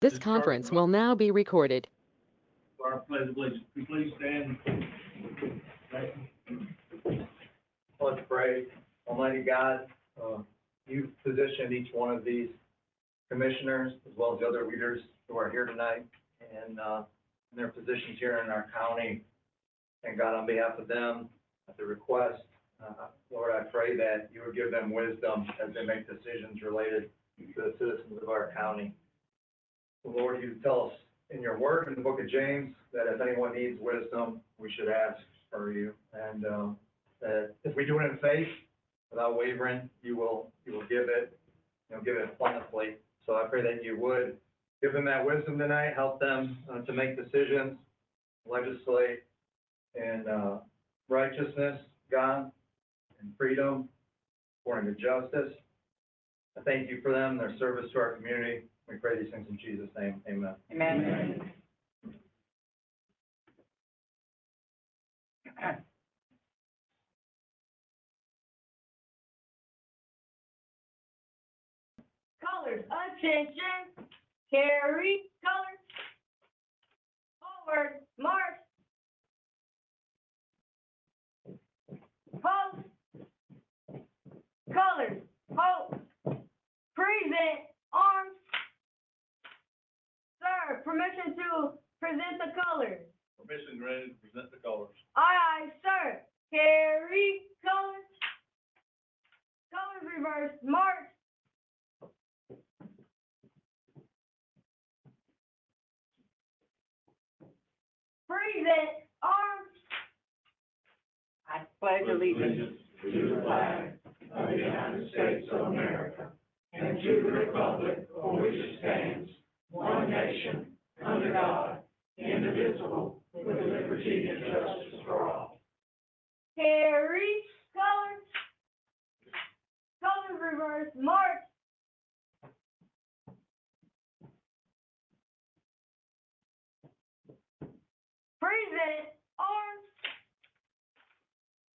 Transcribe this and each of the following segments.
This conference will now be recorded. For our pledge of allegiance, can you please stand? Let's pray. Almighty God, you've positioned each one of these commissioners as well as the other leaders who are here tonight and in their positions here in our county. And God, on behalf of them, at the request, Lord, I pray that you would give them wisdom as they make decisions related to the citizens of our county. Lord, you tell us in your word in the book of James that if anyone needs wisdom, we should ask for you. And that if we do it in faith, without wavering, you will give it, give it plentifully. So I pray that you would give them that wisdom tonight, help them to make decisions, legislate in righteousness, God, and freedom, according to justice. I thank you for them, their service to our community. We pray these things in Jesus' name. Amen. Amen. Colors, attention, carry, colors, forward, march, post, colors, post, present, arms, sir, permission to present the colors. Permission granted to present the colors. Aye, sir, carry, colors, colors reverse, march, present, arms. I pledge allegiance to the flag of the United States of America and to the republic for which it stands, one nation, under God, indivisible, with liberty and justice for all. Carry, colors, colors reverse, march. Present, arms.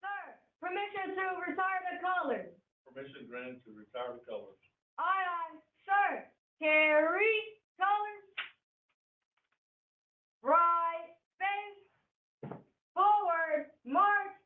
Sir, permission to retire the colors. Permission granted to retire the colors. Aye, sir. Carry, colors. Right, face, forward, march.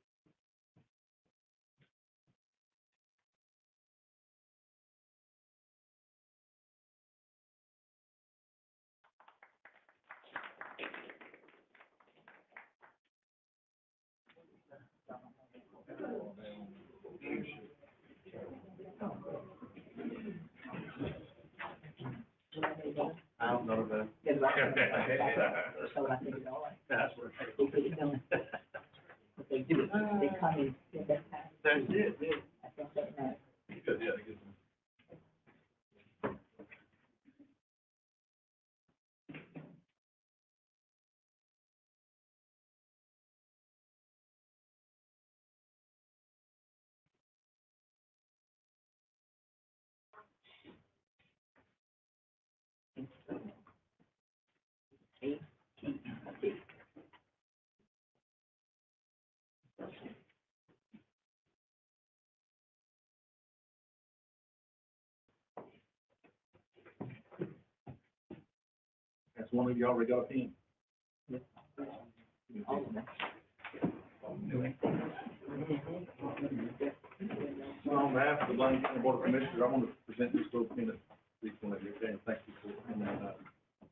I don't know that. That's what I think it's all right. That's what. They put it down. What they do is they come in, get that time. That's it, yeah. I think that matters. Good, yeah, good. That's one of you already got in. All of them. On behalf of the Bladen County Board of Commissioners, I want to present this little minute, each one of you, okay, and thank you for,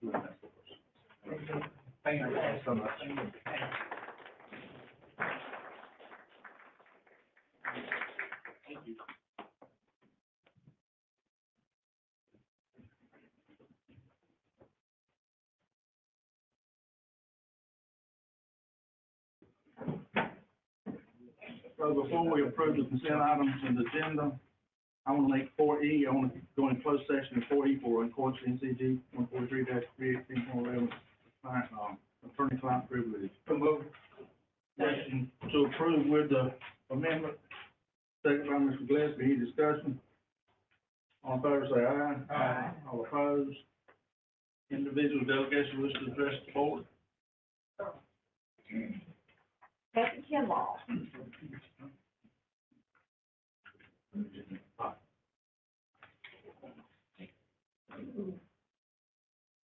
doing that for us. Thank you so much. Thank you. So before we approve the consent items in the agenda, I want to make 4E, I want to go in closed session in 4E for accordance to NCG 143-318.11, attorney-client privilege. Motion to approve with the amendment, second by Mr. Gillespie, any discussion? All in favor, say aye. Aye. All opposed? Individual delegation wish to address the board? Becky Kimball.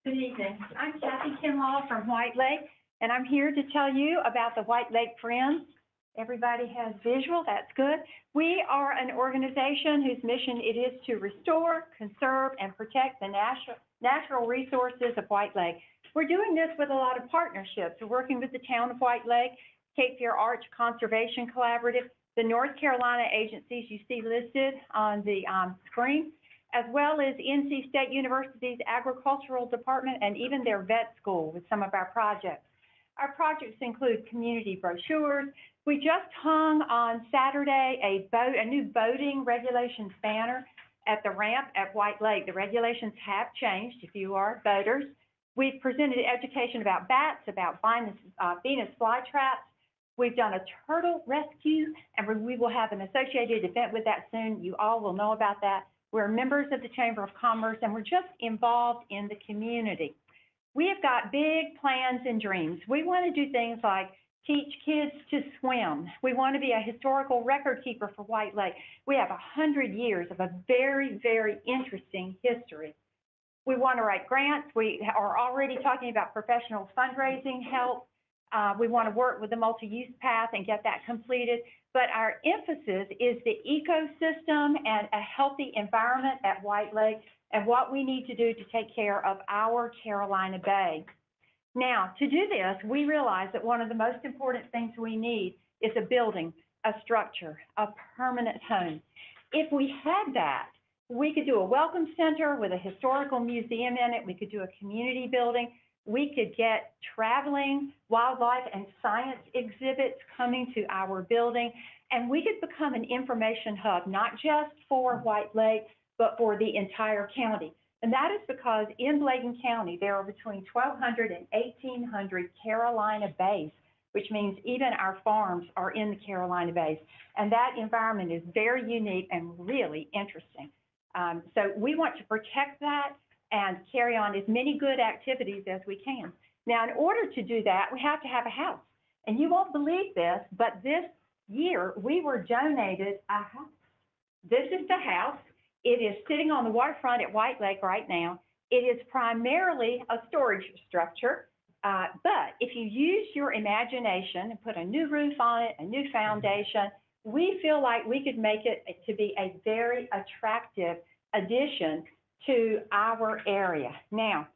Good evening. I'm Kathy Kinlaw from White Lake, and I'm here to tell you about the White Lake Friends. Everybody has visual, that's good. We are an organization whose mission it is to restore, conserve, and protect the natural resources of White Lake. We're doing this with a lot of partnerships. We're working with the town of White Lake, Cape Fear Arch Conservation Collaborative, the North Carolina agencies you see listed on the screen, as well as NC State University's Agricultural Department and even their vet school with some of our projects. Our projects include community brochures. We just hung on Saturday a new boating regulations banner at the ramp at White Lake. The regulations have changed if you are boaters. We've presented education about bats, about Venus flytraps. We've done a turtle rescue, and we will have an associated event with that soon. You all will know about that. We're members of the Chamber of Commerce, and we're just involved in the community. We have got big plans and dreams. We want to do things like teach kids to swim. We want to be a historical record keeper for White Lake. We have 100 years of a very, very interesting history. We want to write grants. We are already talking about professional fundraising help. We want to work with the multi-use path and get that completed. But our emphasis is the ecosystem and a healthy environment at White Lake and what we need to do to take care of our Carolina Bay. Now, to do this, we realize that one of the most important things we need is a building, a structure, a permanent home. If we had that, we could do a welcome center with a historical museum in it. We could do a community building. We could get traveling wildlife and science exhibits coming to our building, and we could become an information hub, not just for White Lake, but for the entire county. And that is because in Bladen County, there are between 1,200 and 1,800 Carolina bays, which means even our farms are in the Carolina bays. And that environment is very unique and really interesting. So we want to protect that and carry on as many good activities as we can. Now, in order to do that, we have to have a house. And you won't believe this, but this year we were donated a house. This is the house. It is sitting on the waterfront at White Lake right now. It is primarily a storage structure, but if you use your imagination and put a new roof on it, a new foundation, we feel like we could make it to be a very attractive addition to our area. Now,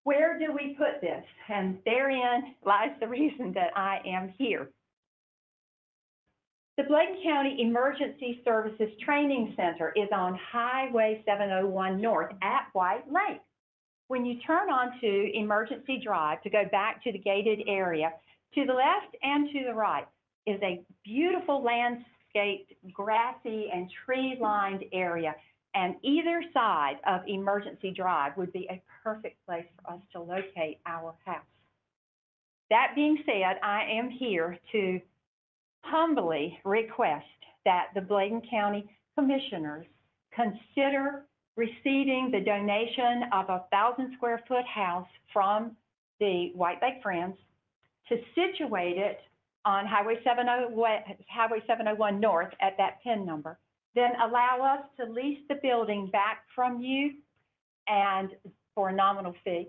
where do we put this? And therein lies the reason that I am here. The Bladen County Emergency Services Training Center is on Highway 701 North at White Lake. When you turn onto Emergency Drive to go back to the gated area, to the left and to the right is a beautiful landscaped, grassy and tree-lined area. And either side of Emergency Drive would be a perfect place for us to locate our house. That being said, I am here to humbly request that the Bladen County Commissioners consider receiving the donation of a 1,000-square-foot house from the White Lake Friends to situate it on Highway 701 North at that PIN number, then allow us to lease the building back from you and for a nominal fee,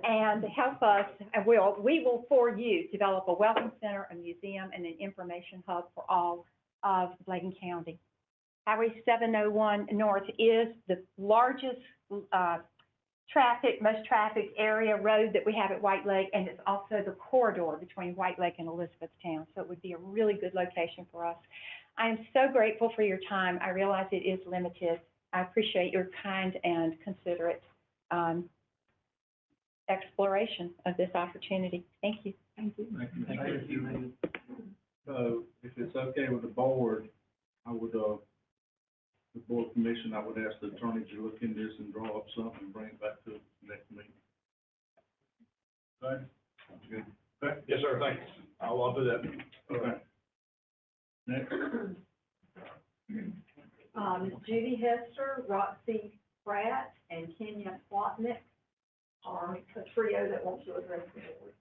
and help us, and we will for you develop a welcome center, a museum, and an information hub for all of Bladen County. Highway 701 North is the largest most trafficked area road that we have at White Lake, and it's also the corridor between White Lake and Elizabethtown, so it would be a really good location for us. I am so grateful for your time. I realize it is limited. I appreciate your kind and considerate exploration of this opportunity. Thank you. Thank you. So if it's okay with the board, I would, the board commission, I would ask the attorney to look into this and draw up something and bring it back to the next meeting. Okay? Good. Okay? Yes, sir, thanks. I'll do that. Okay. Next. Judy Hester, Roxy Pratt, and Kenya Plotnick are a trio that wants to address the board.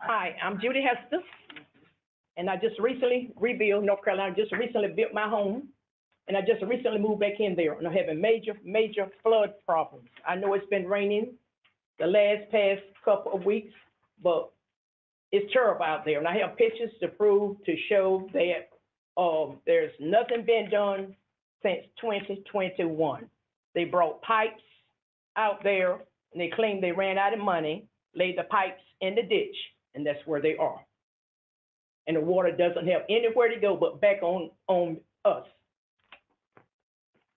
Hi, I'm Judy Hester. And I just recently rebuilt, North Carolina, just recently built my home, and I just recently moved back in there, and I'm having major flood problems. I know it's been raining the past couple of weeks, but it's terrible out there, and I have pictures to show that, there's nothing been done since 2021. They brought pipes out there, and they claimed they ran out of money, laid the pipes in the ditch, and that's where they are. And the water doesn't have anywhere to go but back on us.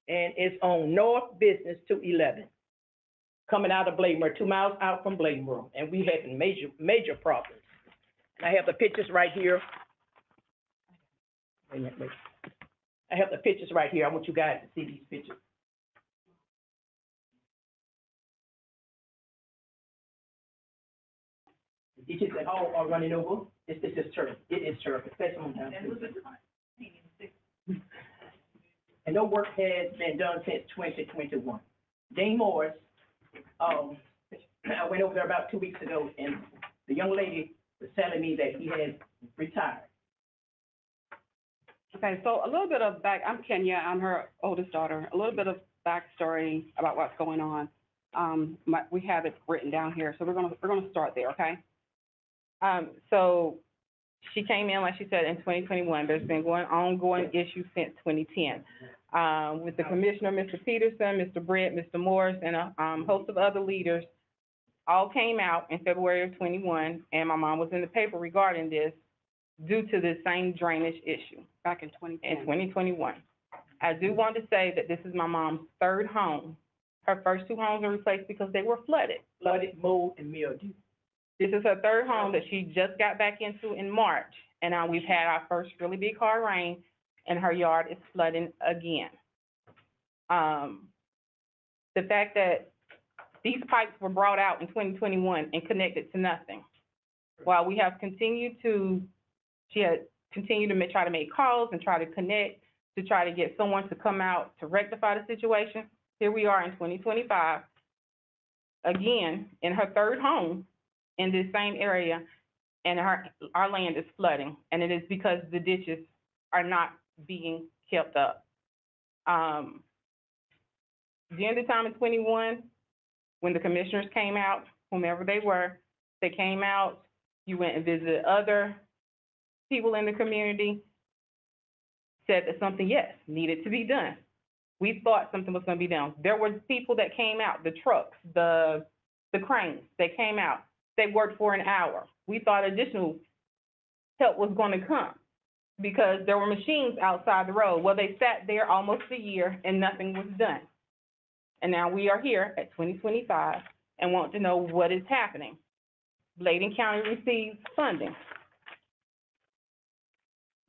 And it's on North Business 211, coming out of Bladen, 2 miles out from Bladen, and we having major problems. And I have the pictures right here. Wait a minute, wait. I have the pictures right here. I want you guys to see these pictures. The ditches at all are running over. It's just terrible. It is terrible, especially on down. And no work has been done since 2021. Dane Morris, I went over there about 2 weeks ago, and the young lady was telling me that he had retired. Okay, so a little bit of I'm Kenya, I'm her oldest daughter. A little bit of backstory about what's going on. We have it written down here, so we're gonna start there, okay? So she came in, like she said, in 2021. There's been ongoing issues since 2010. With the commissioner, Mr. Peterson, Mr. Brett, Mr. Morris, and a host of other leaders, all came out in February of 21, and my mom was in the paper regarding this due to the same drainage issue. Back in 2010. In 2021. I do want to say that this is my mom's third home. Her first 2 homes were replaced because they were flooded. Mold, and mildew. This is her third home that she just got back into in March, and now we've had our first really big hard rain, and her yard is flooding again. The fact that these pipes were brought out in 2021 and connected to nothing, while we have continued to, she had continued to try to make calls and try to connect to try to get someone to come out to rectify the situation. Here we are in 2025, again, in her third home in this same area, and our land is flooding, and it is because the ditches are not being kept up. During the time in 21, when the commissioners came out, whomever they were, they came out, you went and visited other people in the community, said that something, yes, needed to be done. We thought something was gonna be done. There were people that came out, the trucks, the cranes, they came out. They worked for an hour. We thought additional help was gonna come because there were machines outside the road. Well, they sat there almost a year and nothing was done. And now we are here at 2025 and want to know what is happening. Bladen County receives funding.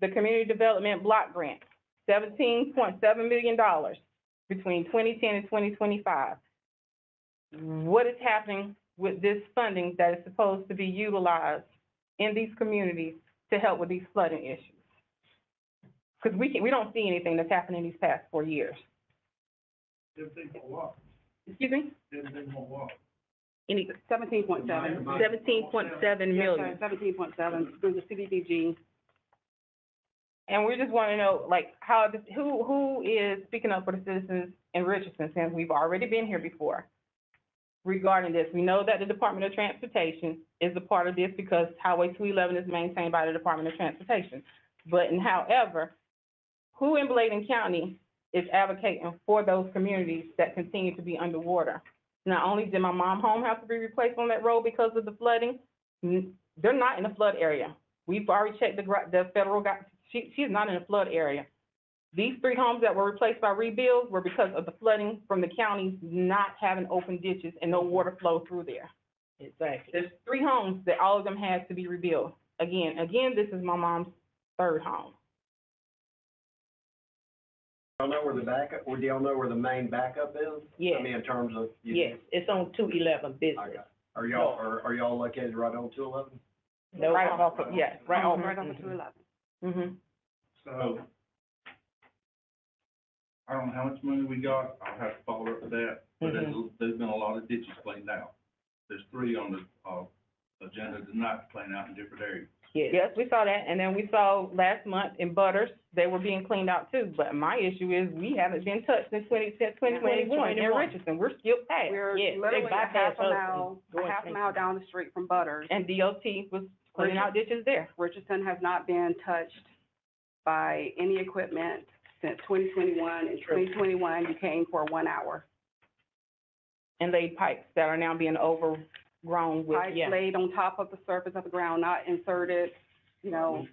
The Community Development Block Grant, $17.7 million between 2010 and 2025. What is happening with this funding that is supposed to be utilized in these communities to help with these flooding issues? Because we don't see anything that's happened in these past 4 years. Excuse me? 17.7. 17.7 million. 17.7 through the CDBG. And we just want to know, like, who is speaking up for the citizens in Richardson, since we've already been here before regarding this. We know that the Department of Transportation is a part of this because Highway 211 is maintained by the Department of Transportation. But however, who in Bladen County is advocating for those communities that continue to be underwater? Not only did my mom's home have to be replaced on that road because of the flooding, they're not in a flood area. We've already checked the federal guy. She's not in a flood area. These 3 homes that were replaced by rebuilds were because of the flooding from the county not having open ditches and no water flow through there. Exactly. There's 3 homes that all of them had to be rebuilt. Again, this is my mom's third home. Y'all know where the backup, or do y'all know where the main backup is? Yes. I mean, in terms of. Yes, it's on 211 business. Okay. Are y'all located right on 211? No, Right off of, yes, right off. Right off of 211. Mm-hmm. So, I don't know how much money we got, I'll have to follow up with that, but there's been a lot of ditches cleaned out. There's 3 on the, agenda tonight to clean out in different areas. Yes. Yes, we saw that, and then we saw last month in Butters, they were being cleaned out too, but my issue is we haven't been touched since 2021 in Richardson, we're still past. We're Yes, they literally a bypass half us a and mile, go and a half clean mile down the street from Butters. And DOT was cleaning out ditches there. Richardson has not been touched by any equipment since 2021. In 2021, you came for 1 hour. And laid pipes that are now being overgrown with, Pipes yeah. laid on top of the surface of the ground, not inserted, you know.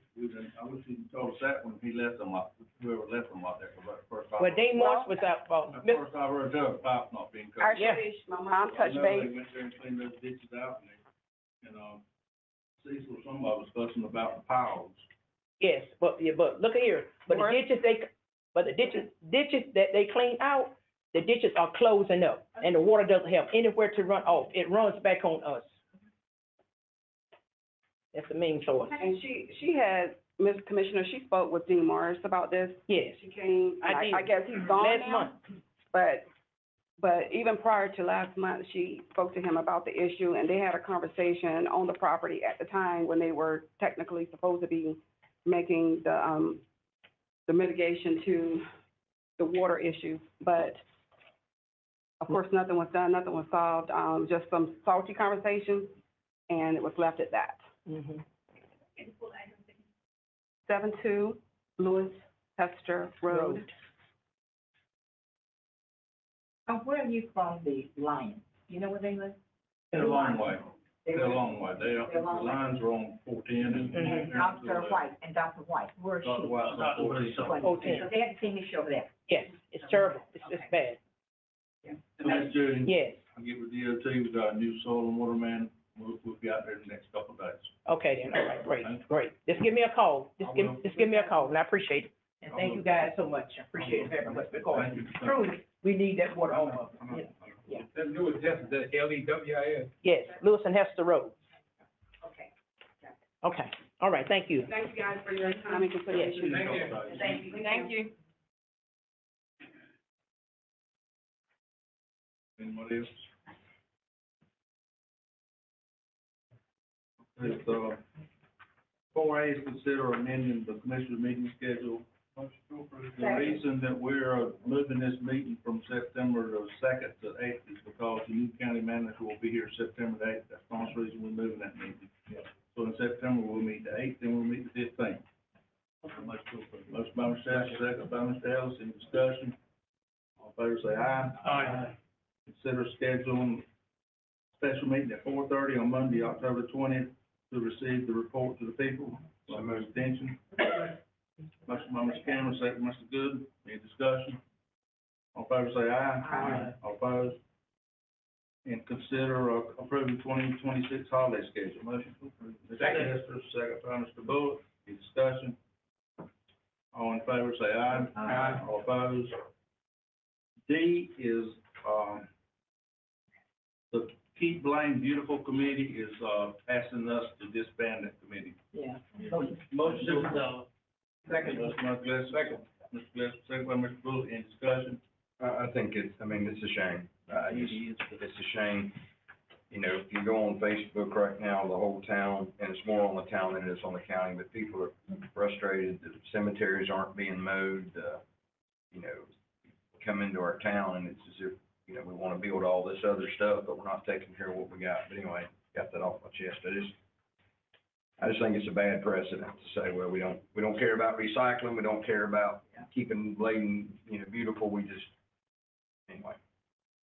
I wish he'd told us that when he left them out, whoever left them out there, because that's the first time. Well, Dean Morris was out, That's the first I heard of pipe not being covered. Actually, my mom I touched know base. they went there and cleaned those ditches out, and Cecil, some of us fussing about the piles. yes, but look at here, but the Morris? ditches that they clean out, the ditches are closing up, and the water doesn't have anywhere to run off, it runs back on us. That's the main source, And she had, Ms. Commissioner, she spoke with Dean Morris about this. yes, She came, I did. I guess he's gone last now. month, But even prior to last month, she spoke to him about the issue, and they had a conversation on the property at the time when they were technically supposed to be making the mitigation to the water issue. But of course, nothing was done, nothing was solved, just some salty conversations, and it was left at that. mhm. 72 Lewis Hester Road. Where are you from, the Lions? You know where they live? It's a long way. It's a They're- long way. The lines are on 410 and. And Dr. White, where is she? Dr. White's on 410. So they had to send me over there. Yes, it's terrible, it's bad, So, Ms. Judy, yes, I'll get with DOT, we've got a new soil and water man, we'll be out there in the next couple of days. okay then, all right, great, just give me a call, just give me a call, and I appreciate it. And thank you guys so much. I appreciate it very much because Thank you. truly, we need that water on us. Yeah. That new address, that LEWIS. Yes, Lewis and Hester Road, Okay. okay, all right, thank you. Thank you guys for your time and consideration. Thank you. Thank you. Thank you. Anybody else? Okay, 4A is consider amending the commissioner meeting schedule. The reason that we're moving this meeting from September the 2nd to 8th is because the new county manager will be here September the 8th. That's the only reason we're moving that meeting. So in September, we'll meet the 8th, then we'll meet the 15th. Motion by Mr. Ellis, second by Mr. Ellis, any discussion? All in favor, say aye. Aye. Consider scheduling special meeting at 4:30 on Monday, October 20th, to receive the report to the people. So move attention. Motion by Mr. Cameron, second by Mr. Good. Any discussion? All in favor, say aye. Aye. All opposed? And consider approving 2026 holiday schedule. Motion to approve. Mr. Hester, second by Mr. Bullock. Any discussion? All in favor, say aye. Aye. All opposed? D is, the Keep Blame Beautiful Committee is, asking us to disband that committee. Yeah. Motion to, second. Motion by Gillespie, second. Mr. Gillespie, second by Mr. Bullock, any discussion? I think it's a shame. It's a shame. You know, if you go on Facebook right now, the whole town, and it's more on the town than it is on the county, but people are frustrated that cemeteries aren't being mowed, you know, come into our town and it's as if, you know, we want to build all this other stuff, but we're not taking care of what we got. But anyway, got that off my chest. I just think it's a bad precedent to say, well, we don't care about recycling, we don't care about keeping Bladen, you know, beautiful, we just, anyway.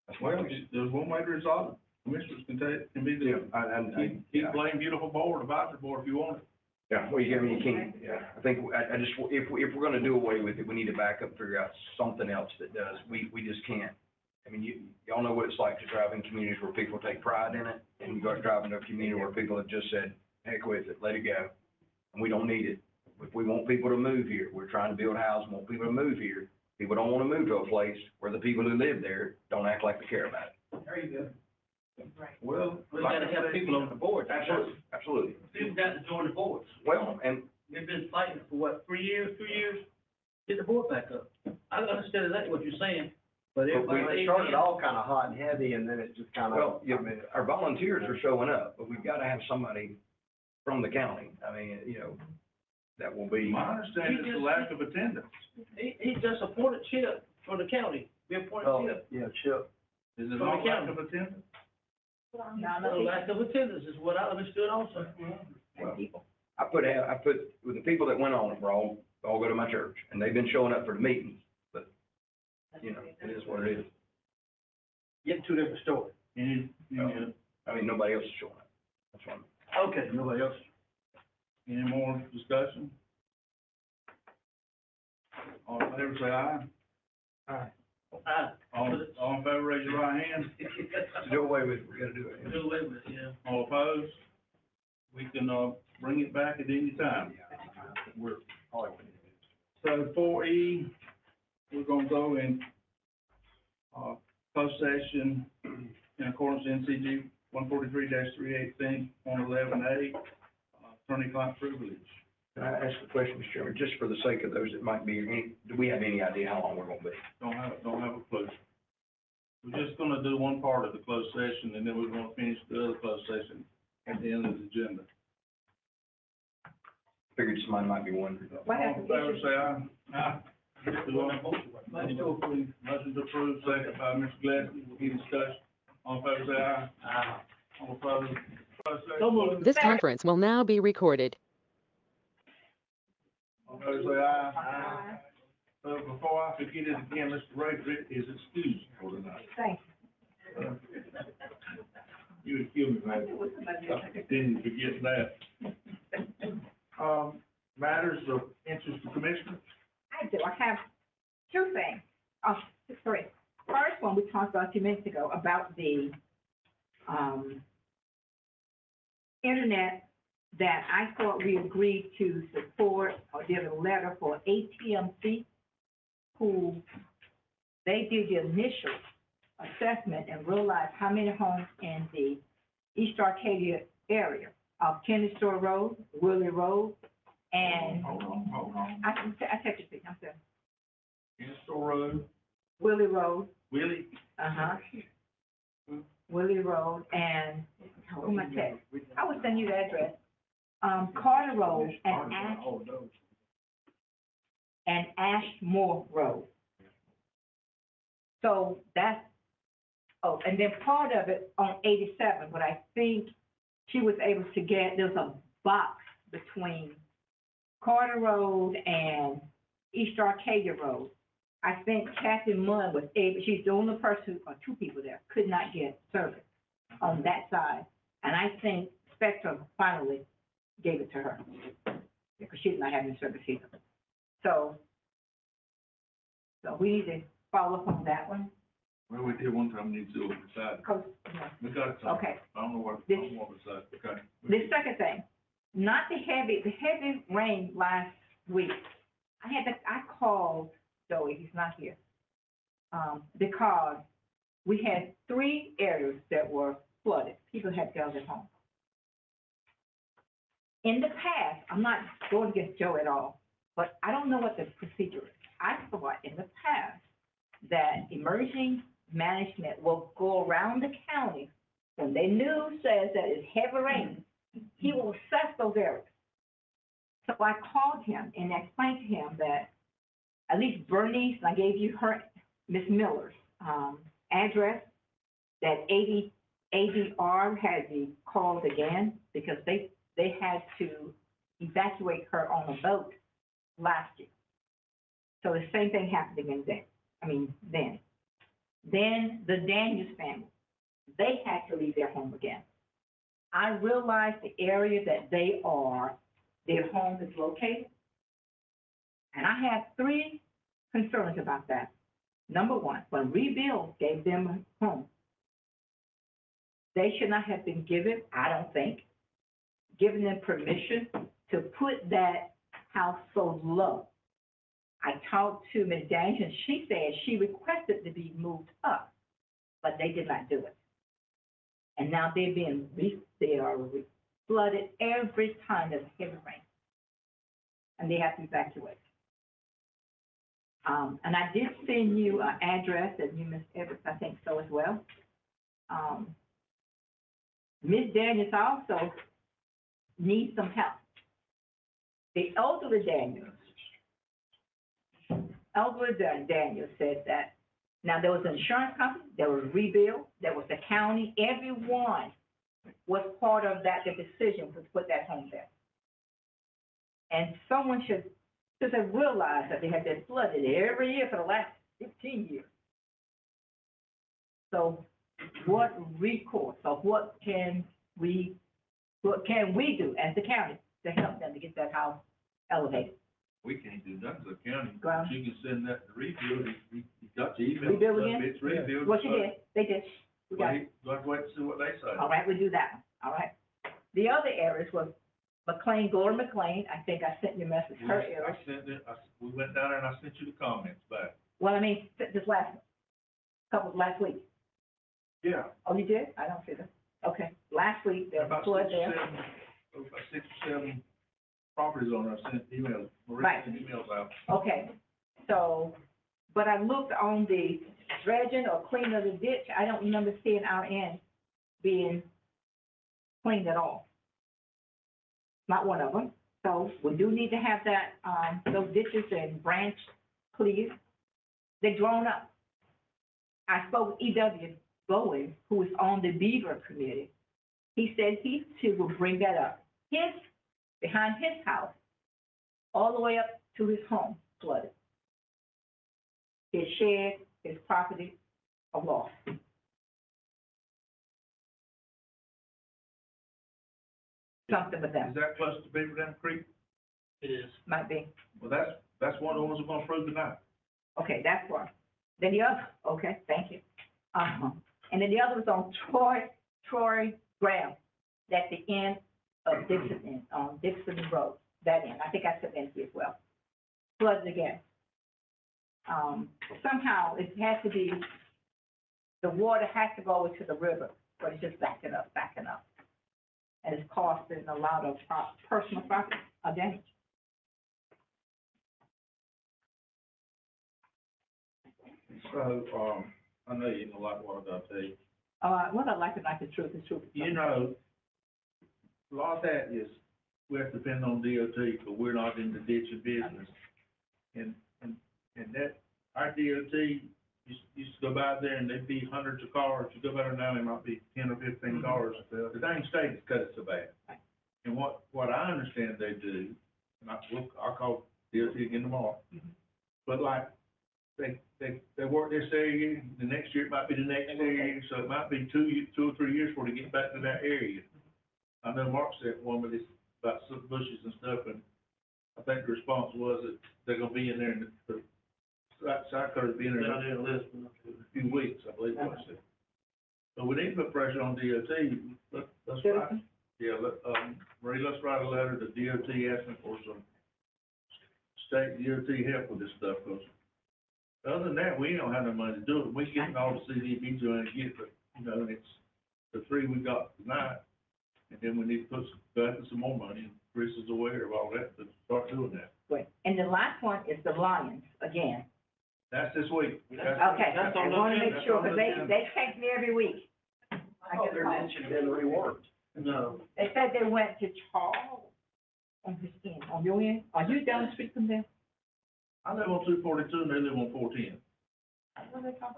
That's my Well, piece. there's one way to resolve it. Commissioners can be the, Keep Blame Beautiful Board, advisory board if you want it. Yeah, well, you can't, I think, I just, if we're gonna do away with it, we need to back up and figure out something else that does. We just can't. I mean, y'all know what it's like to drive in communities where people take pride in it, and you go drive into a community where people have just said, heck with it, let it go, and we don't need it. If we want people to move here, we're trying to build houses, want people to move here. People don't wanna move to a place where the people who live there don't act like they care about it. There you go. Well, We gotta have people on the board. Absolutely, absolutely. People got to join the boards. Well, and We've been fighting for what, 3 years, 2 years? Get the board back up. I understand exactly what you're saying, but everybody. it started off kind of hot and heavy, and then it just kind of. Well, yeah, our volunteers are showing up, but we've got to have somebody from the county. I mean, you know, that will be. My understanding is the lack of attendance. He just appointed Chip for the county, we appointed Chip. Yeah, Chip. Is it From not the lack county. of attendance? So lack of attendance is what I understood also. Well, I put, with the people that went on it, all go to my church, and they've been showing up for the meetings, but, you know, it is what it is. Get two different stories. I mean, nobody else is showing up. That's what I'm. Okay, nobody else. Any more discussion? All in favor, say aye. All in favor, raise your right hand. To do away with it, we gotta do it. Do away with it, yeah. All opposed? We can, bring it back at any time. We're, So 4E, we're gonna go in, closed session in accordance with NCG 143-318 on 11A, attorney-client privilege. Can I ask a question, Mr. Chairman, just for the sake of those that might be, do we have any idea how long we're gonna be? Don't have a clue. We're just gonna do one part of the closed session, and then we're gonna finish the other closed session at the end of the agenda. Figured somebody might be wondering. What All in happened? favor, say aye. Aye. Motion to approve, second by Mr. Gladstone, any discussion? All in favor, say aye. All opposed? So moved. This conference will now be recorded. All in favor, say aye. So before I forget it again, Mr. Ray is excused for tonight. Thank You would kill me, man. Didn't forget that. Matters of interest to commissioners? I do, I have two things, three. First one, we talked about a few minutes ago about the, internet that I thought we agreed to support or did a letter for ATMC, who they did the initial assessment and realized how many homes in the East Arcadia area of Kennedy Store Road, Willie Road, and Hold on. I take your seat, I'm sorry. Instore Road, Willie Road, Willie, uh-huh. Willie Road and, who am I texting? I will send you the address. Carter Road and Ashmore Road. So that's, and then part of it on 87, but I think she was able to get, there's a box between Carter Road and East Arcadia Road. I think Kathy Munn was able, she's the only person, or two people there, could not get service on that side. And I think Spectrum finally gave it to her, because she's not having service either. So we need to follow up on that one, well, we did one time, we need to do it beside. because, We got it. Something. okay. I don't know what beside, okay. The second thing, not the heavy rain last week. I called Joey, he's not here, because we had 3 areas that were flooded. People had to go their home. In the past, I'm not going against Joe at all, but I don't know what the procedure is. I thought in the past that emergency management will go around the county when the news says that it's heavy rain, he will assess those areas. So I called him and explained to him that at least Bernice, I gave you her, Miss Miller's, address, that ADR had the calls again because they had to evacuate her on a boat last year. So the same thing happened again then. Then the Daniels family, they had to leave their home again. I realized the area that their home is located. And I have 3 concerns about that. Number one, when Rebuild gave them a home, they should not have been given, I don't think, given them permission to put that house so low. I talked to Ms. Daniels, and she said she requested to be moved up, but they did not do it. And now they are flooded every time there's heavy rain. And they have to evacuate. And I did send you an address that you, Ms. Evans, I think so as well. Ms. Daniels also need some help. The elderly Daniels said that, now there was an insurance company, there was Rebuild, there was the county, everyone was part of that, the decision to put that home there. And someone should have realized that they had been flooded every year for the last 15 years. So what recourse, or what can we do as the county to help them to get that house elevated? We can't do nothing to the county. Well- She can send that to Rebuild, he got the email. Rebuild stuff, again? It's Rebuild. What you did, they did. We got it. Let's wait and see what they say. All right, we do that one, all right. The other areas was McLean, Gloria McLean, I think I sent you a message, her area. I sent it, we went down there and I sent you the comments back. Well, I mean, this last week. Yeah. Oh, you did? I don't see them. Okay, last week, there was a About flood six or there. seven- About 6 or 7 properties on there, I sent emails, Maria Right. sent emails out. Okay, so, but I looked on the dredging or cleaning of the ditch, I don't remember seeing our end being cleaned at all. Not one of them. So we do need to have that, those ditches and branch cleared. They're grown up. I spoke with E.W. Bowen, who is on the Beaver Committee. He said he too will bring that up. Behind his house, all the way up to his home flooded. His shed, his property, are lost. Something with Is them, that close to Beaver Dam Creek? It is. might be. Well, that's one of the ones we're gonna approve tonight. Okay, that's one. Then the other, okay, thank you. And then the other was on Troy Graham, at the end of Dixon Road, that end. I think I said that to you as well. Floods again. Somehow it has to be, the water has to go into the river, but it's just backing up. And it's costing a lot of personal property damage. So, I know you know a lot what I gotta tell you. What I like the truth is truth. You know, a lot of that is, we have to depend on DOT, but we're not in the ditching business. And that, our DOT used to go by there and there'd be hundreds of cars. You go by there now, there might be 10 or 15 cars. The dang state has cut it so bad. And what I understand they do, and I'll call DOT again tomorrow, but like, they work this area, the next year it might be the next area, so it might be 2 or 3 years before they get back to that area. I know Mark said one with this, about some bushes and stuff, and I think the response was that they're gonna be in there, and the side cutters be in there in a few weeks, I believe what I said. So we need to put pressure on DOT, let's write, Marie, let's write a letter to DOT asking for some state DOT help with this stuff, because other than that, we don't have no money to do it. We getting all the CDB joint to get it, but, you know, it's the 3 we got tonight, and then we need to put some more money, and Chris is aware of all that, to start doing that. Great. And the last one is the Lions, again. That's this week. Okay, I wanna make sure, because they text me every week. Their ditch had been reworked. No. They said they went to Charles on his end, on your end. Are you down the street from there? I live on 242, and they live on 410. I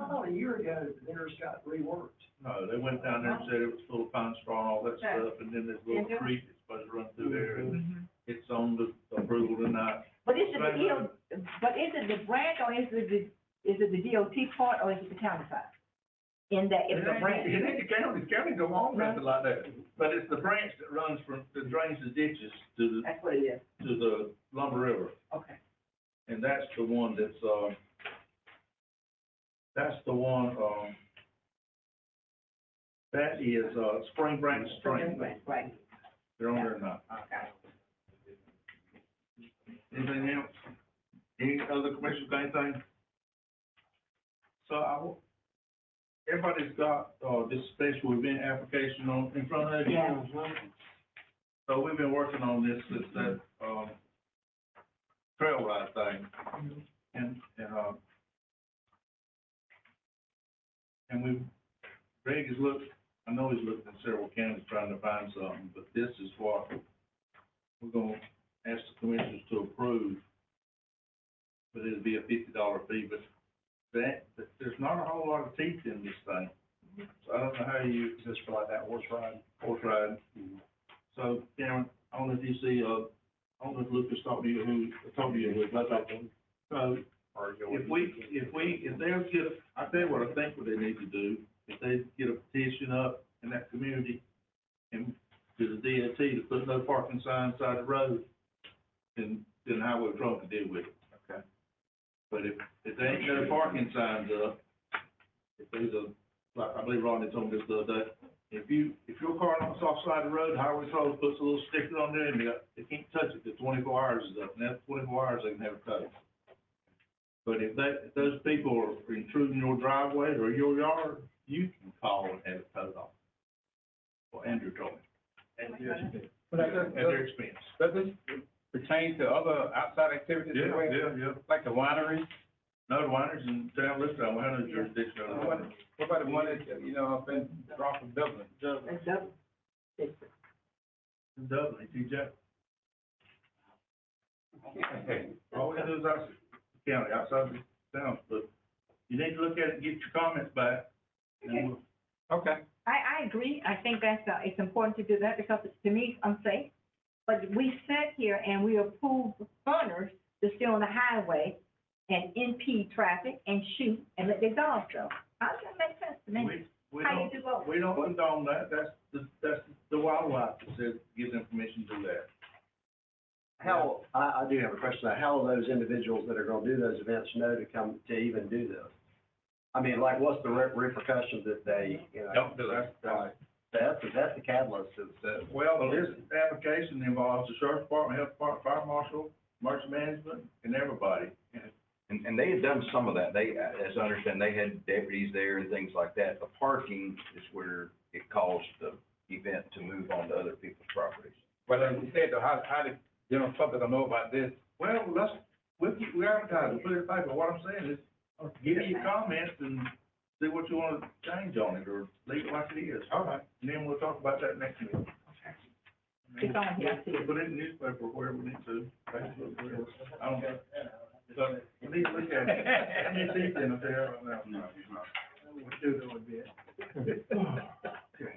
thought a year ago, theirs got reworked. No, they went down there and said it was full of pine straw and all that stuff, and then there's a little creek that's supposed to run through there, and it's on the approval tonight. But is it the branch, or is it the DOT part, or is it the county side? In that, it's the branch. It ain't the county don't want nothing like that, but it's the branch that runs that drains the ditches to That's what it is. the Lumber River. Okay. And that's the one that's that is, Spring Branch Stream. Right. They're on there now. Anything else? Any other commissioners got anything? So everybody's got, this special event application in front of you. Yeah. So we've been working on this since that, trail ride thing. And Greg has looked, I know he's looked in several counties trying to find something, but this is what we're gonna ask the commissioners to approve, but it'll be a $50 fee, but there's not a whole lot of teeth in this thing. So I don't know how you, just for like that horse ride. So, Cameron, I don't know if you see, I don't know if Lucas talked to you, so, if they'll get, I tell you what I think what they need to do, if they get a petition up in that community and to the DOT to put no parking signs side of the road, then the highway patrol can deal with it. Okay. But if there ain't no parking signs up, if there's like I believe Ronnie told me this the other day, if your car knocks off the side of the road, the highway patrol puts a little sticker on there and they can't touch it till 24 hours is up, and after 24 hours they can have it towed. But if those people are intruding your driveway or your yard, you can call and have it towed off. Well, Andrew told me. At their expense. Does this pertain to other outside activities as well? Yeah. Like the wineries? No, the wineries in town, listen, we have no jurisdiction over the wineries. What about the one that, up in Rock from Dublin? That's double. In Dublin, TJ. Okay. All we do is outside the county, outside the town, but you need to look at it and get your comments back. And we'll, Okay. I agree. I think that's, it's important to do that because to me, it's unsafe. But we sat here and we approved runners to stay on the highway and impede traffic and shoot and let their dogs go. How does that make sense to me? we don't condone that. That's the wildlife that says, gives them permission to do that. How, I do have a question. How will those individuals that are gonna do those events know to come, to even do this? I mean, like, what's the repercussions if they, Don't do it. That's the catalyst of the. Well, this application involves the sheriff's department, health department, fire marshal, emergency management, and everybody. And they had done some of that. They, as I understand, they had deputies there and things like that. The parking is where it caused the event to move on to other people's properties. But as you said, though, how did general public know about this? Well, we advertise, put it in the paper. What I'm saying is, give me your comments and see what you want to change on it, or leave it like it is. All right. And then we'll talk about that next meeting. It's on here, too. Put it in the newspaper wherever we need to, Facebook, wherever. I don't know. So, we need to look at it. How many teeth in it there right now? No. We'll do that with it. Okay.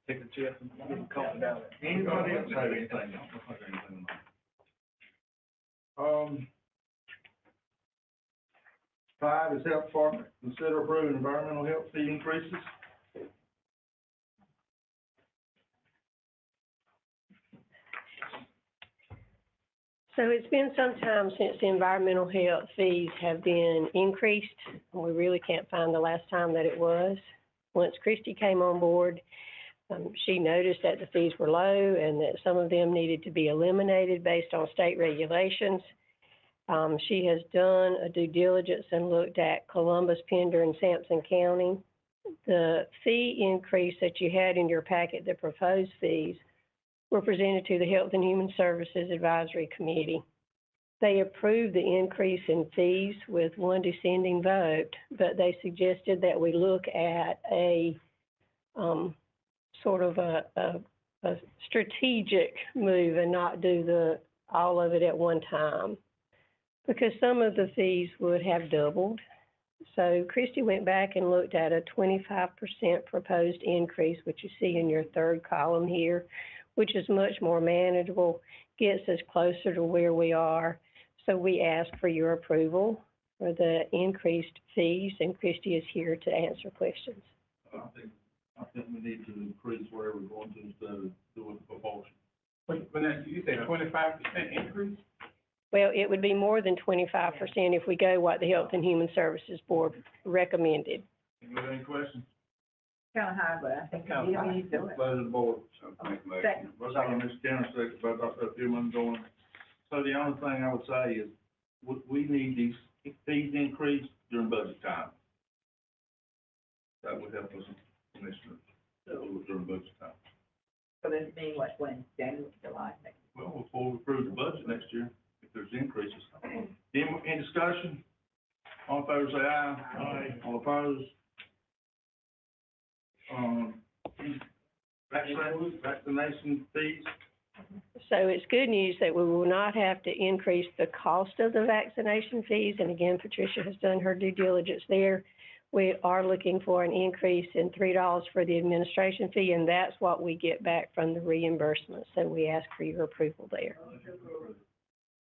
Take the chair and get coffee down there. Anybody else have anything? I don't have anything. Five is health department, consider approving environmental health fee increases. So it's been some time since the environmental health fees have been increased. We really can't find the last time that it was. Once Christie came on board, she noticed that the fees were low and that some of them needed to be eliminated based on state regulations. She has done a due diligence and looked at Columbus, Pender, and Sampson County. The fee increase that you had in your packet, the proposed fees, were presented to the Health and Human Services Advisory Committee. They approved the increase in fees with one dissenting vote, but they suggested that we look at a sort of a strategic move and not do all of it at one time, because some of the fees would have doubled. So Christie went back and looked at a 25% proposed increase, which you see in your third column here, which is much more manageable, gets us closer to where we are. So we ask for your approval for the increased fees, and Christie is here to answer questions. I think we need to increase where we're going to instead of doing proportion. But you said 25% increase? Well, it would be more than 25% if we go what the Health and Human Services Board recommended. You got any questions? Kind of high, but I think we need to do it. Pleasure of the board. Second. What's on Mr. Tanner said about a few months going. So the only thing I would say is, we need these fees increased during budget time. That would help us, commissioners, during budget time. So this means what, when, January, July, next? Well, before we approve the budget next year, if there's increases. Any discussion? All in favor, say aye. Aye. All opposed? Vaccination fees, So it's good news that we will not have to increase the cost of the vaccination fees. And again, Patricia has done her due diligence there. We are looking for an increase in $3 for the administration fee, and that's what we get back from the reimbursement. So we ask for your approval there.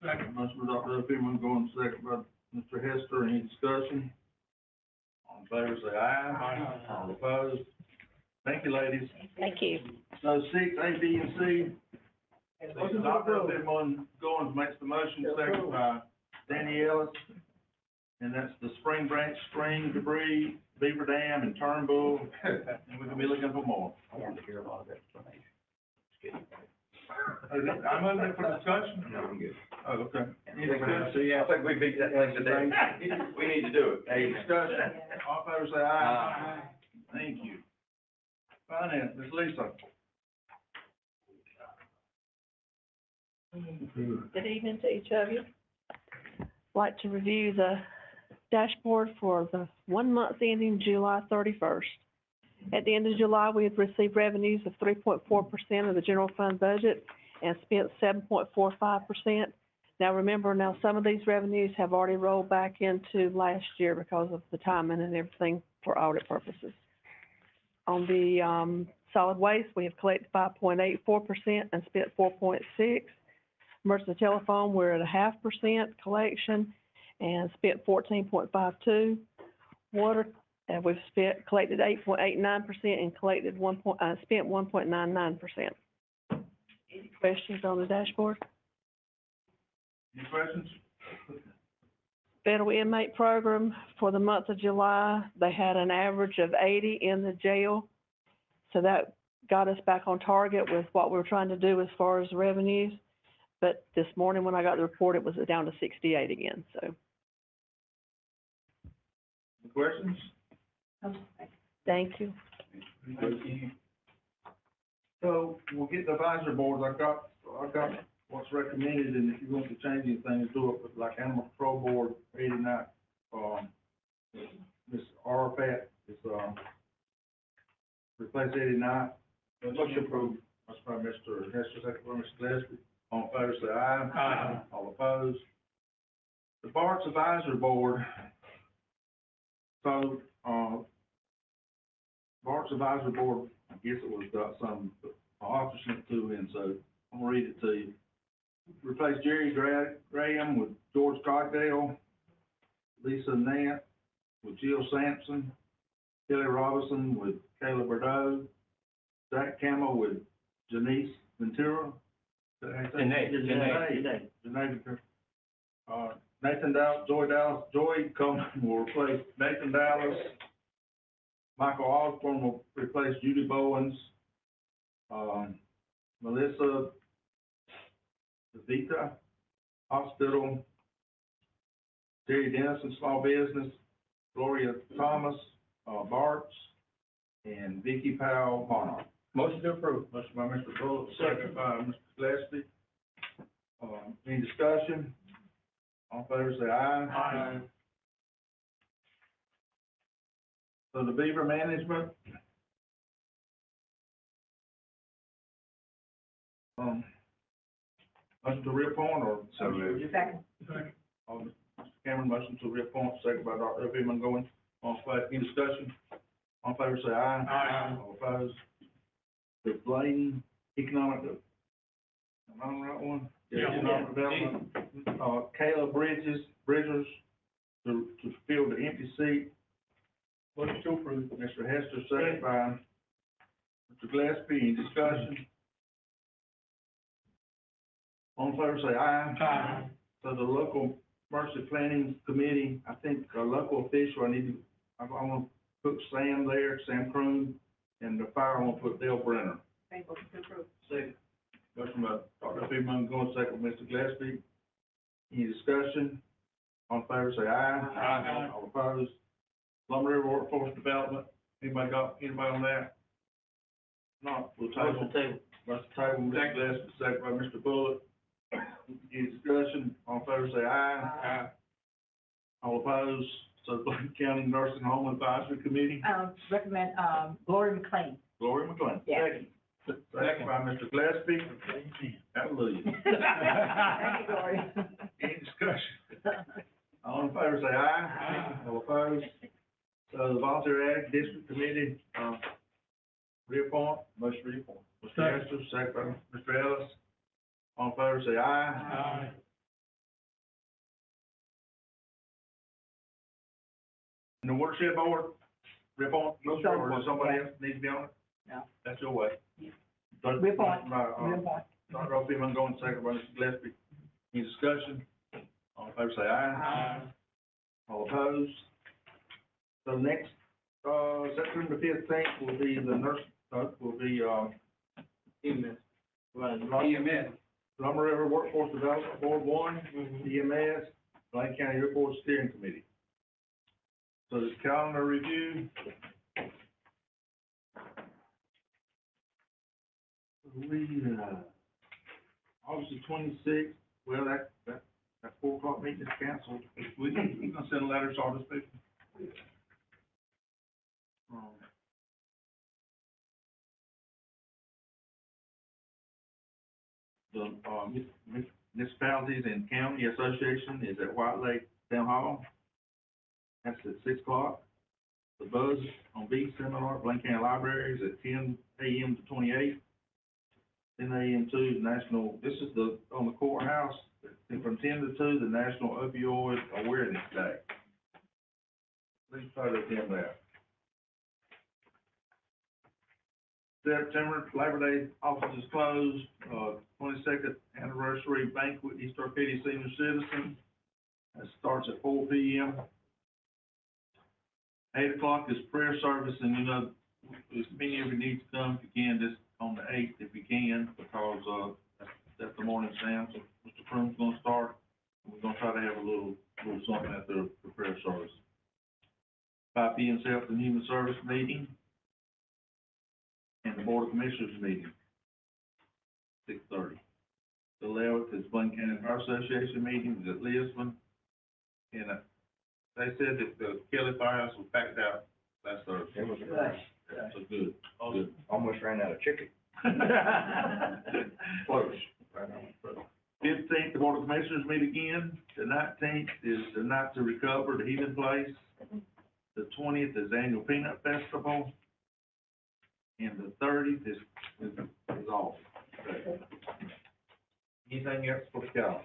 Second, motion by Dr. Pittman, going second by Mr. Hester. Any discussion? All in favor, say aye. Aye. All opposed? Thank you, ladies. Thank you. So 6, A, B, and C. Dr. Pittman going makes the motion, second by Danny Ellis. And that's the Spring Branch Spring Debris, Beaver Dam, and Turnbull, and we can be looking for more. I wanted to hear a lot of explanation. I'm open for discussion? No, I'm good. Oh, okay. Any So, discussion? yeah, I think we beat that thing today. We need to do it. Any discussion? All in favor, say aye. Thank you. Finance, Ms. Lisa. Good evening to each of you. Like to review the dashboard for the 1 month ending July 31st. At the end of July, we had received revenues of 3.4% of the general fund budget and spent 7.45%. Now, remember, some of these revenues have already rolled back into last year because of the timing and everything for audit purposes. On the solid waste, we have collected 5.84% and spent 4.6%. Emergency telephone, we're at 0.5% collection and spent 14.52%. Water, we've collected 8.89% and collected spent 1.99%. Any questions on the dashboard? Any questions? Federal inmate program for the month of July, they had an average of 80 in the jail. So that got us back on target with what we were trying to do as far as revenues. But this morning when I got the report, it was down to 68 again, so. Any questions? Thank you. Thank you. So we'll get the advisory boards. I got what's recommended, and if you want to change anything, do it with like Animal Control Board, 89, Ms. RPAT is, replace 89. Motion approved. That's by Mr. Hester, second by Mr. Gillespie. All in favor, say aye. Aye. All opposed? The Parks Advisory Board, so, Parks Advisory Board, I guess it was got some officer sent to, and so I'm gonna read it to you. Replace Jerry Graham with George Cogdale, Lisa Nant with Jill Sampson, Kelly Robinson with Kayla Bordeaux, Zach Campbell with Janice Ventura. Janae Ventura. Nathan Dallas, Joy Coleman will replace Nathan Dallas. Michael Osborne will replace Judy Bowens. Melissa Vita, Hospital. Terry Dennison, Small Business. Gloria Thomas, Barts, and Vicky Powell, Monarch. Motion to approve. Motion by Mr. Bullock, second by Mr. Gillespie. Any discussion? All in favor, say aye. Aye. So the Beaver Management. Motion to reappoint or? So moved. Second. Mr. Cameron, motion to reappoint, second by Dr. Pittman going. All in favor, any discussion? All in favor, say aye. Aye. All opposed? The Bladen Economic, am I on the right one? Yeah. Economic Development, Kayla Bridgers, to fill the empty seat. Motion to approve. Mr. Hester, second by Mr. Gillespie, any discussion? All in favor, say aye. Aye. So the local emergency planning committee, I think a local official, I want to put Sam there, Sam Kroon, and the fire, I want to put Dale Brenner. Second. Motion by Dr. Pittman, going second by Mr. Gillespie. Any discussion? All in favor, say aye. Aye. All opposed? Plum River Workforce Development, anybody on that? No, we'll table. Motion table. Mr. Table, Mr. Gillespie, second by Mr. Bullock. Any discussion? All in favor, say aye. Aye. All opposed? So Bladen County Nursing Home Advisory Committee, Recommend, Gloria McLean. Gloria McLean. Yeah. Second by Mr. Gillespie. Hallelujah. Thank you, Gloria. Any discussion? All in favor, say aye. Aye. All opposed? So the Volunteer Ag District Committee, reappoint. Motion reappoint. Mr. Hester, second by Mr. Ellis. All in favor, say aye. Aye. And the Watershed Board, reappoint, Mr. or does somebody Yeah. else need to be on it? No. That's your way. Yeah. Dr. Reappoint. Dr. Reappoint. Dr. O'Feeman going second by Mr. Gillespie. Any discussion? All in favor, say aye. Aye. All opposed? So next, September 15th will be the nurse, will be, EMS. EMS. Lumber River Workforce Development Board One, EMS, Bladen County Airport Steering Committee. So this calendar review. August the 26th, well, that 4 o'clock meeting is canceled. We gonna send a letter to all those people. The, municipalities and county association is at White Lake Town Hall. That's at 6 o'clock. The Buzz on Beach Seminar at Bladen County Library is at 10 a.m. to 28. 10 a.m. to the National, this is the, on the courthouse, and from 10 to 2, the National Opioid Awareness Day. Please try to attend that. September, Labor Day office is closed, 22nd anniversary banquet, East Arcadia Senior Citizen. That starts at 4 p.m. 8 o'clock is prayer service, and you know, as many of you need to come, if you can, just on the 8th, if you can, because, that's the morning stand, so Mr. Croom's gonna start, and we're gonna try to have a little something at the prayer service. 5 p.m. Health and Human Service meeting, and the Board of Commissioners meeting, 6:30. The 11th is Bladen County Bar Association meeting, is at Lisbon, and, they said that the Kelly Firehouse was packed out last Thursday. It was Yeah, so good, good. almost ran out of chicken. Close. 15th, the Board of Commissioners meet again. The 19th is the Night to Recover, the Healing Place. The 20th is Annual Peanut Festival. And the 30th is off. Okay. Anything else for the calendar?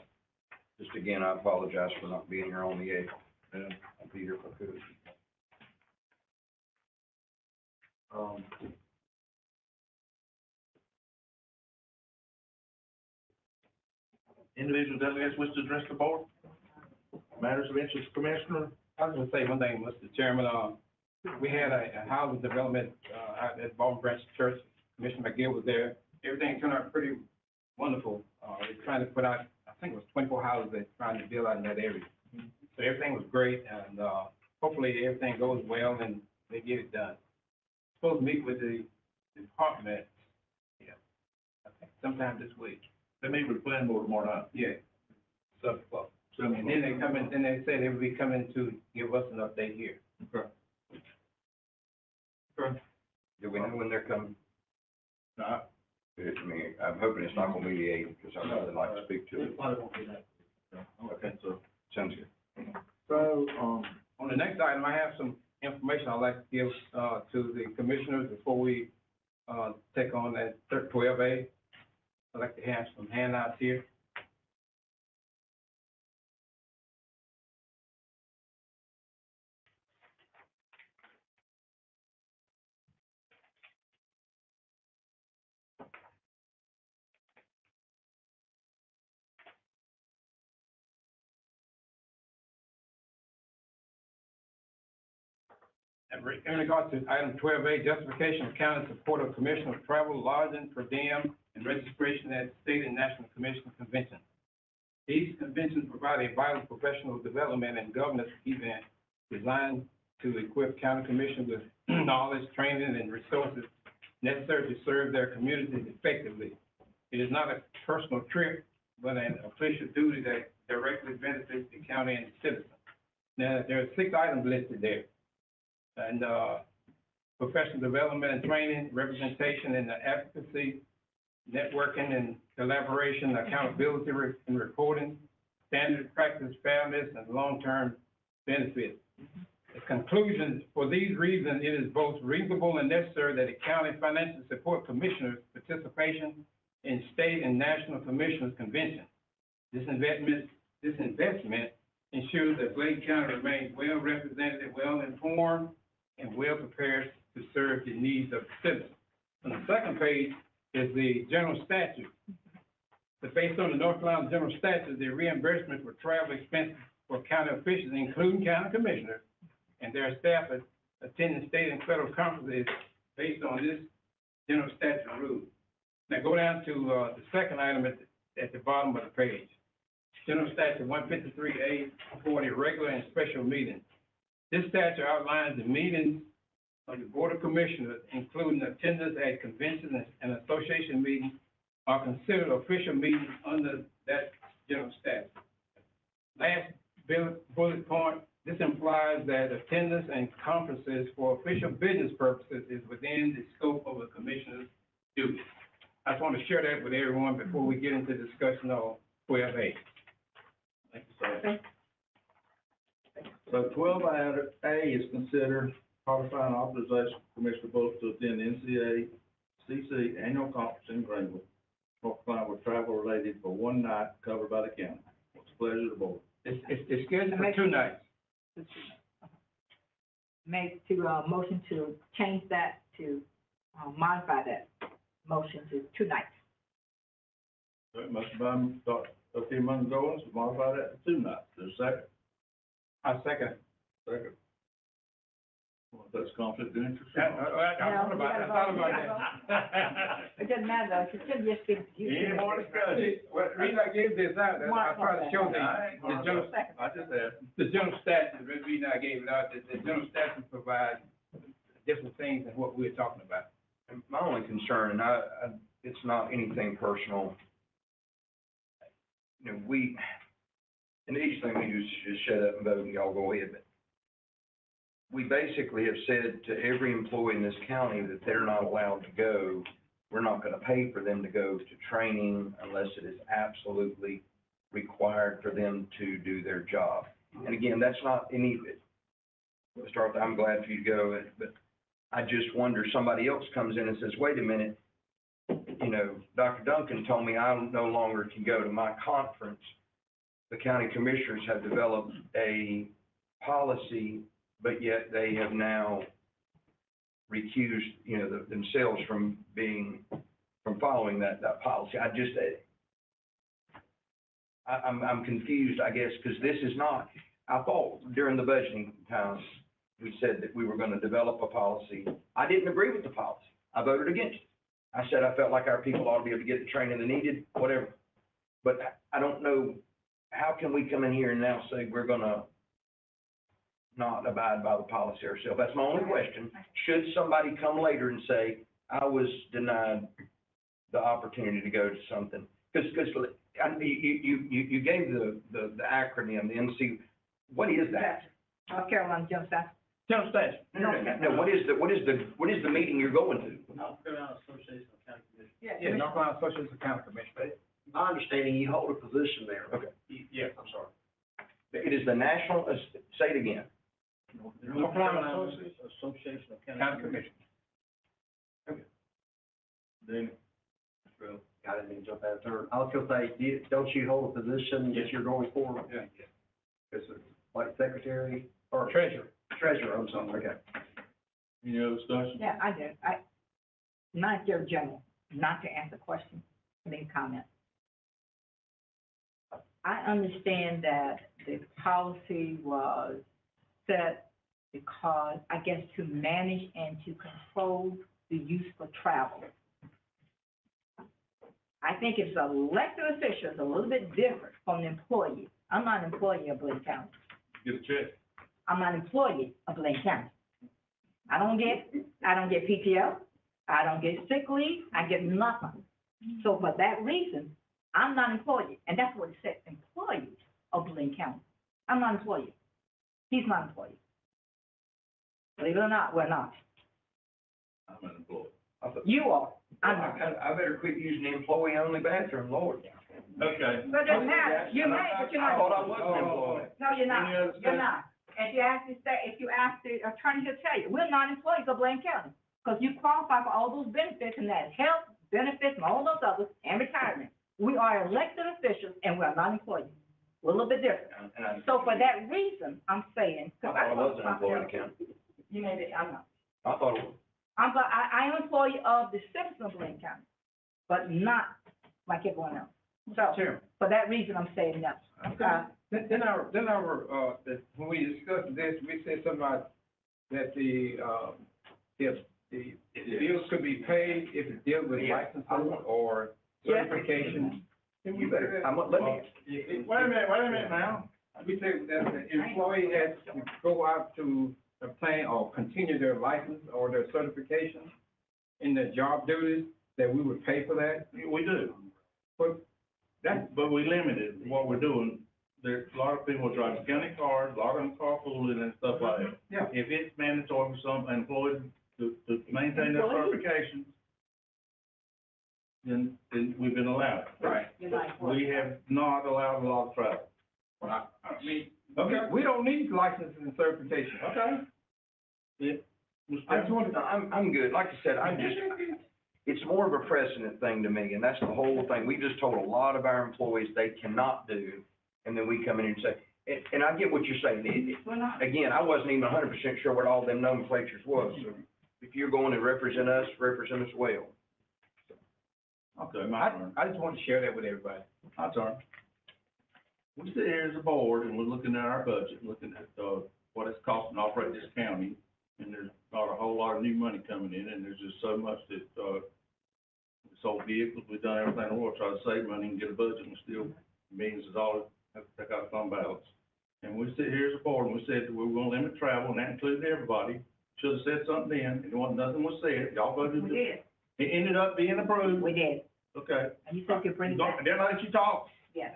Just again, I apologize for not being here on the 8th. I'll be here if I could. Individual delegates wish to address the board? Matters of interest, Commissioner? I was gonna say one thing, Mr. Chairman, we had a housing development, out at Baldwin Branch Church. Commissioner McGill was there. Everything turned out pretty wonderful. They're trying to put out, I think it was 24 houses they're trying to build out in that area. So everything was great, and, hopefully everything goes well and they get it done. Supposed to meet with the department, yeah, I think sometime this week. They meet with the planning board tomorrow night. Yeah, 7 o'clock. 7 And then they come in, then they say they will be coming to give us an update here. Okay. Okay. Do we know when they're coming? No, I mean, I'm hoping it's not gonna be the 8th, because I'd really like to speak to it. Probably won't be that. okay, so, Sounds good. so, On the next item, I have some information I'd like to give, to the commissioners before we, take on that 12A. I'd like to have some handouts here. In regard to item 12A, justification of county support of commission of travel, lodging, per diem, and registration at state and national commission conventions. These conventions provide a vital professional development and governance event designed to equip county commission with knowledge, training, and resources necessary to serve their communities effectively. It is not a personal trip, but an official duty that directly benefits the county and the citizens. Now, there are 6 items listed there. And, professional development and training, representation and advocacy, networking and collaboration, accountability and reporting, standard practice, fairness, and long-term benefits. The conclusion, for these reasons, it is both reasonable and necessary that the County Financial Support Commissioners' participation in state and national commissioners' convention. This investment ensures that Bladen County remains well represented, well informed, and well prepared to serve the needs of the citizens. On the second page is the general statute. But based on the North Carolina General Statute, the reimbursement for travel expenses for county officials, including county commissioners, and their staff attending state and federal conferences is based on this general statute rule. Now go down to the second item at the bottom of the page. General Statute 153A40, regular and special meetings. This statute outlines the meetings of the Board of Commissioners, including attendance at conventions and association meetings, are considered official meetings under that general statute. Last bullet point, this implies that attendance and conferences for official business purposes is within the scope of a commissioner's duties. I just want to share that with everyone before we get into discussion of 12A. Thank you, sir. So 12A is considered codifying authorization for Commissioner Bolt to attend the NCACC annual conference in Greenville, North Carolina, with travel related for one night covered by the county. What's the pleasure of the board? It's scheduled for 2 nights. Make motion to change that to, modify that motion to 2 nights. Motion by Dr. Mongolan to modify that to 2 nights. There's a second. I second. Second. Well, that's conflict of interest. I thought about that. It doesn't matter, it should just be. Any more discussion? Well, the reason I gave this out, I tried to show the general, I just asked. the general statute, the reason I gave it out, the general statute provides different things than what we're talking about. And my only concern, and it's not anything personal, you know, and the easiest thing we do is just shut up and vote and y'all go ahead, but we basically have said to every employee in this county that they're not allowed to go. We're not gonna pay for them to go to training unless it is absolutely required for them to do their job. And again, that's not any, Mr. Arthur, I'm glad for you to go, but I just wonder, somebody else comes in and says, wait a minute, you know, Dr. Duncan told me I no longer can go to my conference. The county commissioners have developed a policy, but yet they have now recused, you know, themselves from following that policy. I'm confused, I guess, because this is not, I thought during the budgeting time, we said that we were going to develop a policy. I didn't agree with the policy. I voted against it. I said I felt like our people ought to be able to get the training they needed, whatever. But I don't know, how can we come in here and now say we're going to not abide by the policy ourselves? That's my only question. Should somebody come later and say, I was denied the opportunity to go to something? Because you gave the acronym, the NC, what is that? North Carolina General Statute. General statute. No, what is the meeting you're going to? North Carolina Association of County Commissioners. Yeah, North Carolina Association of County Commissioners. My understanding, you hold a position there. Okay. Yes, I'm sorry. It is the national, say it again. North Carolina Association of County Commissioners. Okay. Then, I didn't mean to jump out of turn. I was gonna say, don't you hold a position that you're going for? Yeah. As a, like secretary or Treasurer. treasurer, I'm sorry, okay. any other discussion? Yeah, I do. Not your general, not to answer questions, make a comment. I understand that the policy was set because, I guess, to manage and to control the use for travel. I think if it's an elected official, it's a little bit different from the employee. I'm not an employee of Bladen County. Get a check. I'm not an employee of Bladen County. I don't get PTO. I don't get sick leave. I get nothing. So for that reason, I'm not an employee, and that's what it said, employees of Bladen County. I'm not an employee. He's not an employee. Believe it or not, we're not. I'm an employee. You are. I better quit using the employee-only bathroom, Lord. But Okay. it doesn't matter, you may, but you're I not. thought I was an employee. No, you're not, Any other you're not. If you ask the attorney, he'll tell you, we're not employees of Bladen County, because you qualify for all those benefits, and that's health, benefits, and all those others, and retirement. We are elected officials, and we are not employees. We're a little bit different. So for that reason, I'm saying. I thought I was an employee of the county. You may be, I'm not. I thought it was. I am an employee of the citizens of Bladen County, but not like everyone else. So, Chairman. for that reason, I'm saying no. When we discussed this, we said something about that if the bills could be paid if it deals with licensing or certification. You better, let me. Wait a minute now. We said that the employee has to go out to obtain or continue their license or their certification in their job duties, that we would pay for that. We do, But we limited what we're doing. There's a lot of people driving county cars, a lot of them carpooling and stuff like that. Yeah. If it's mandatory for some employees to maintain their certifications, then we've been allowed. Right. But we have not allowed a lot of travel. I mean, we don't need licenses and certification. Okay. Yeah. I just wanted, I'm good. Like I said, it's more of a precedent thing to me, and that's the whole thing. We just told a lot of our employees they cannot do, and then we come in and say, and I get what you're saying. Again, I wasn't even 100% sure what all them nomenclatures was. So if you're going to represent us well. Okay, my turn. I just want to share that with everybody. My turn. We sit here as a board and we're looking at our budget, looking at, what it's costing to operate this county. And there's not a whole lot of new money coming in, and there's just so much that, we sold vehicles, we've done everything in the world, try to save money and get a budget, and still millions of dollars have to take out of fund balance. And we sit here as a board and we said that we were gonna limit travel, and that included everybody. Should have said something then, and nothing was said, y'all voted. We did. It ended up being approved. We did. Okay. And you said you'd bring it back. Then I let you talk. Yes.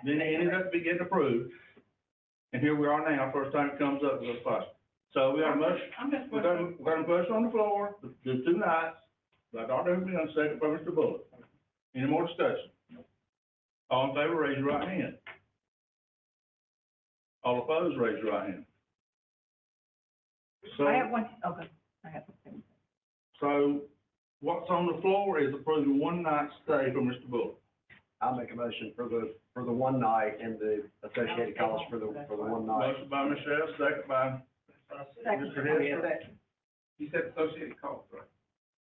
Then it ended up getting approved, and here we are now, first time it comes up with a fuss. So we got a motion, we got a motion on the floor, the 2 nights, by Dr. Hoover, and second by Mr. Bullock. Any more discussion? All in favor, raise your right hand. All opposed, raise your right hand. So, I have one, okay, I have something. so what's on the floor is approving 1 night stay for Mr. Bullock. I'll make a motion for the 1 night and the Associated College for the 1 night. Motion by Michelle, second by Mr. Hester. You said associated costs, right?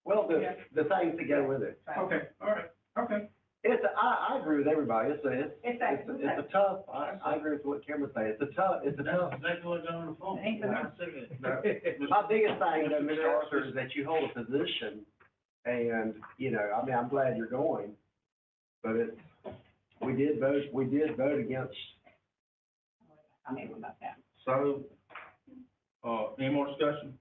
Well, the things that go with it. Okay, all right, okay. I agree with everybody. It's a tough, I agree with what Cameron's saying. It's a tough. That's exactly what's on the phone. Ain't the- My biggest thing, though, Mr. Arthur, is that you hold a position, and, I mean, I'm glad you're going, but we did vote against. I'm able about that. So, any more discussion?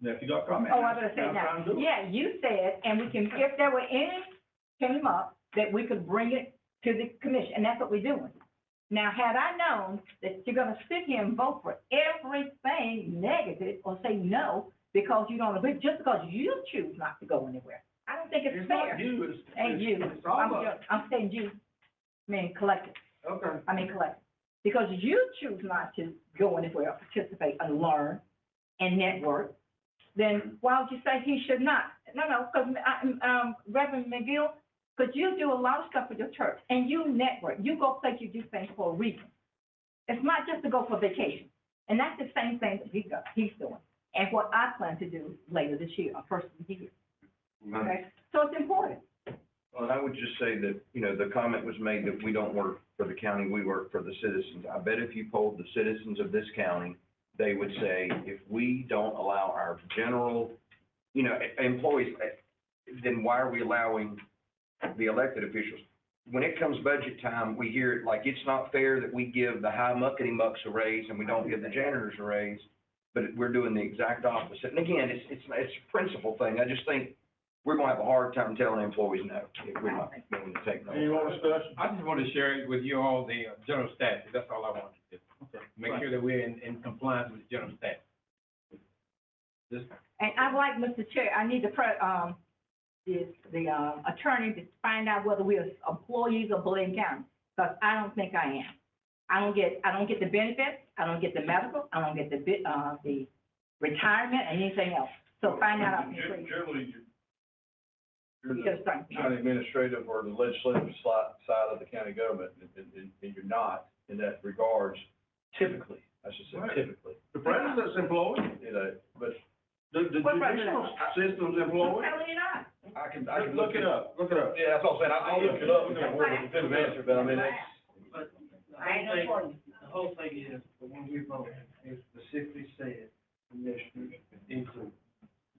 Now, if you got comments. Oh, I better say now's the now. time to do it. Yeah, you said, and we can, if there were any came up, that we could bring it to the commission, and that's what we're doing. Now, had I known that you're gonna sit here and vote for everything negative or say no because you don't agree, just because you choose not to go anywhere, I don't think it's It's fair. not you, Ain't you. it's all of us. I'm saying you, collective. Okay. Collective. Because you choose not to go anywhere, participate and learn and network, then why would you say he should not? No, because, Reverend McGill, because you do a lot of stuff with your church and you network. You go places, you do things for a reason. It's not just to go for vacation. And that's the same thing that he's doing. And what I plan to do later this year, or first of the year. Okay? So it's important. Well, and I would just say that, the comment was made that we don't work for the county, we work for the citizens. I bet if you polled the citizens of this county, they would say, if we don't allow our general, employees, then why are we allowing the elected officials? When it comes budget time, we hear it like, it's not fair that we give the high muckety-mucks a raise and we don't give the janitors a raise, but we're doing the exact opposite. And again, it's a principle thing. I just think we're gonna have a hard time telling employees no, if we're not willing to take no. Any more discussion? I just want to share with you all the general statute, that's all I want to do. Make sure that we're in compliance with the general statute. And I'd like, Mr. Chair, I need the attorney to find out whether we are employees of Bladen County, because I don't think I am. I don't get the benefits, I don't get the medical, I don't get the retirement and anything else. So find out, please. Generally, you're Yes, the sir. county administrative or the legislative side of the county government, and you're not in that regards, typically, I should say Right. typically. The president's employed, You know, but the What judicial system's employed. Totally not. I can Look it up, look it up. Yeah, that's what I'm saying, I'll look it up, and get more of a definitive answer, but I mean, it's, But I ain't no problem. the whole thing is, when we voted, it specifically said commissioners included.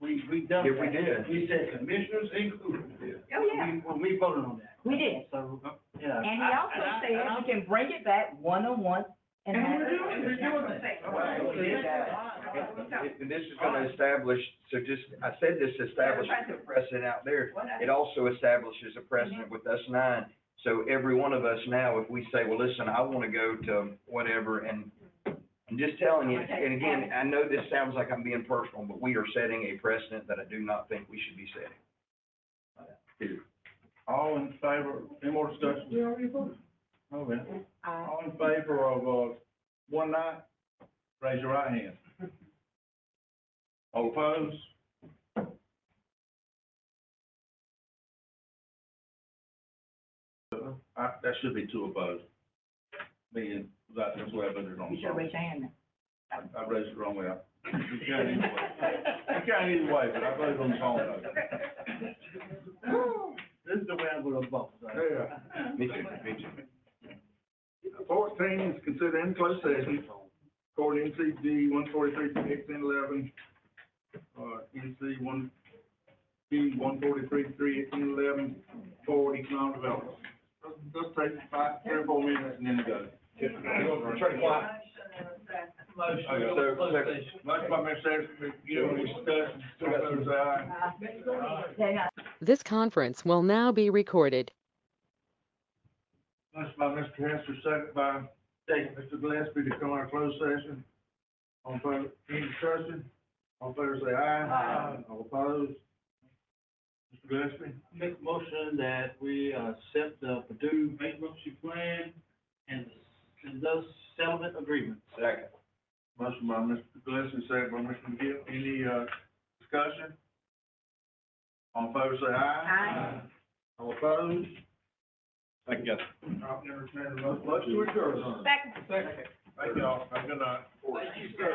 We done Yeah, that. we did. We said commissioners included. Oh, yeah. When we voted on that. We did. So, yeah. And he also said we can bring it back one-on-one and have. we're doing that. And this is gonna establish, so just, I said this establishes a precedent out there. It also establishes a precedent with us 9. So every one of us now, if we say, well, listen, I wanna go to whatever, and I'm just telling you, and again, I know this sounds like I'm being personal, but we are setting a precedent that I do not think we should be setting. All in favor, any more discussion? We already voted. Okay. All in favor of, one night, raise your right hand. All opposed? That should be 2 opposed. Being, that's why I voted on. You should raise your hand now. I raised it the wrong way. You can't either way. You can't either way, but I voted on the phone. This is the way I'm gonna vote. So. Yeah. Me too, me too. 14 is considered in closed session, according to NCD 143-3-1811, NC 143-3-1811, for economic development. Let's take 3 or 4 minutes and then we go. Attorney Klein. Motion. Okay, motion by Mr. Anderson, you know, discussion, all those aye. This conference will now be recorded. Motion by Mr. Hester, second by Mr. Gillespie to come out of closed session. All in favor, any discussion? All in favor say aye. Aye. All opposed? Mr. Gillespie? Make a motion that we accept the Purdue bankruptcy plan and those settlement agreements. Second. Motion by Mr. Gillespie, second by Mr. McGill. Any, discussion? All in favor say aye. Aye. All opposed? Thank you. I'll entertain the motion to adjourn. Second. Thank y'all. Have a good night. Thank you, sir.